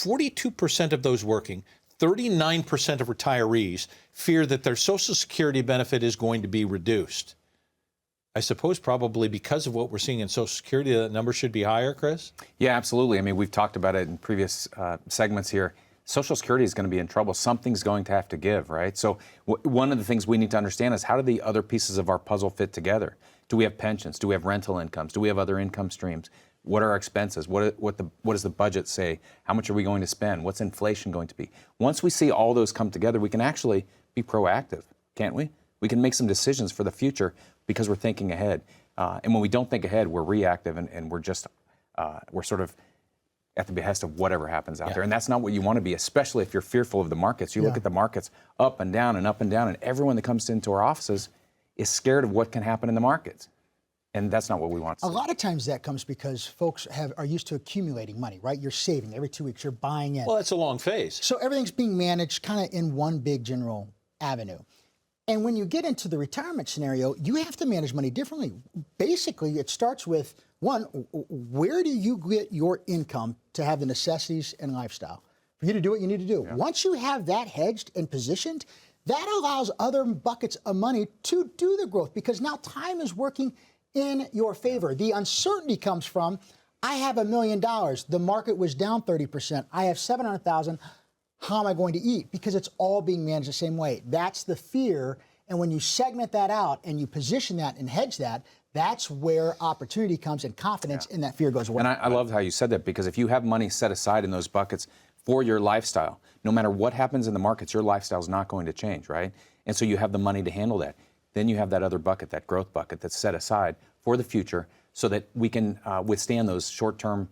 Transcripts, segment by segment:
42% of those working, 39% of retirees fear that their Social Security benefit is going to be reduced. I suppose probably because of what we're seeing in Social Security, that number should be higher, Chris? Yeah, absolutely. I mean, we've talked about it in previous segments here. Social Security is going to be in trouble. Something's going to have to give, right? So one of the things we need to understand is how do the other pieces of our puzzle fit together? Do we have pensions? Do we have rental incomes? Do we have other income streams? What are our expenses? What does the budget say? How much are we going to spend? What's inflation going to be? Once we see all those come together, we can actually be proactive, can't we? We can make some decisions for the future because we're thinking ahead. And when we don't think ahead, we're reactive and we're just, we're sort of at the behest of whatever happens out there. And that's not what you want to be, especially if you're fearful of the markets. You look at the markets up and down and up and down, and everyone that comes into our offices is scared of what can happen in the markets. And that's not what we want to see. A lot of times that comes because folks are used to accumulating money, right? You're saving every 2 weeks, you're buying in. Well, that's a long phase. So everything's being managed kind of in one big general avenue. And when you get into the retirement scenario, you have to manage money differently. Basically, it starts with, one, where do you get your income to have the necessities and lifestyle? For you to do what you need to do. Yeah. Once you have that hedged and positioned, that allows other buckets of money to do the growth because now time is working in your favor. The uncertainty comes from, I have $1 million. The market was down 30%. I have $700,000. How am I going to eat? Because it's all being managed the same way. That's the fear. And when you segment that out and you position that and hedge that, that's where opportunity comes and confidence and that fear goes away. And I love how you said that because if you have money set aside in those buckets for your lifestyle, no matter what happens in the markets, your lifestyle is not going to change, right? And so you have the money to handle that. Then you have that other bucket, that growth bucket that's set aside for the future so that we can withstand those short-term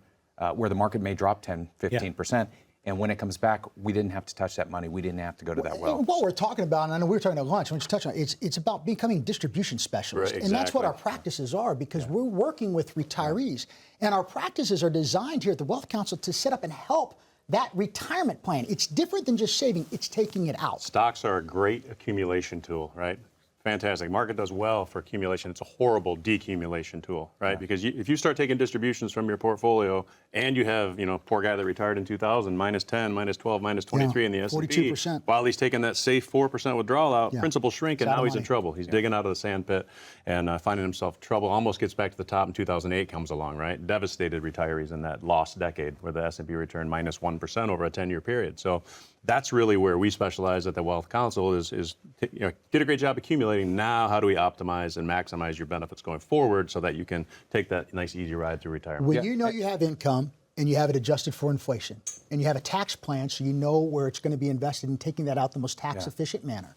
where the market may drop 10, 15%. And when it comes back, we didn't have to touch that money. We didn't have to go to that well. What we're talking about, and I know we were talking at lunch, when you touch on it, it's about becoming distribution specialists. Right, exactly. And that's what our practices are because we're working with retirees. And our practices are designed here at the Wealth Council to set up and help that retirement plan. It's different than just saving, it's taking it out. Stocks are a great accumulation tool, right? Fantastic. Market does well for accumulation. It's a horrible decumulation tool, right? Because if you start taking distributions from your portfolio and you have, poor guy that retired in 2000, minus 10, minus 12, minus 23 in the S&P, 42%. While he's taking that safe 4% withdrawal out, principal shrink, and now he's in trouble. He's digging out of the sand pit and finding himself trouble. Almost gets back to the top in 2008 comes along, right? Devastated retirees in that lost decade where the S&P returned minus 1% over a 10-year period. So that's really where we specialize at the Wealth Council is did a great job accumulating. Now, how do we optimize and maximize your benefits going forward so that you can take that nice, easy ride through retirement? When you know you have income and you have it adjusted for inflation and you have a tax plan so you know where it's going to be invested and taking that out the most tax-efficient manner,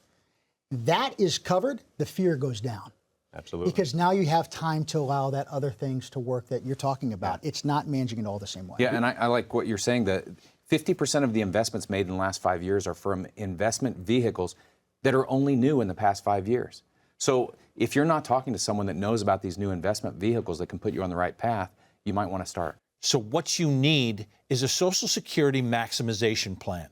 that is covered, the fear goes down. Absolutely. Because now you have time to allow that other things to work that you're talking about. It's not managing it all the same way. Yeah, and I like what you're saying, that 50% of the investments made in the last 5 years are from investment vehicles that are only new in the past 5 years. So if you're not talking to someone that knows about these new investment vehicles that can put you on the right path, you might want to start. So what you need is a Social Security maximization plan.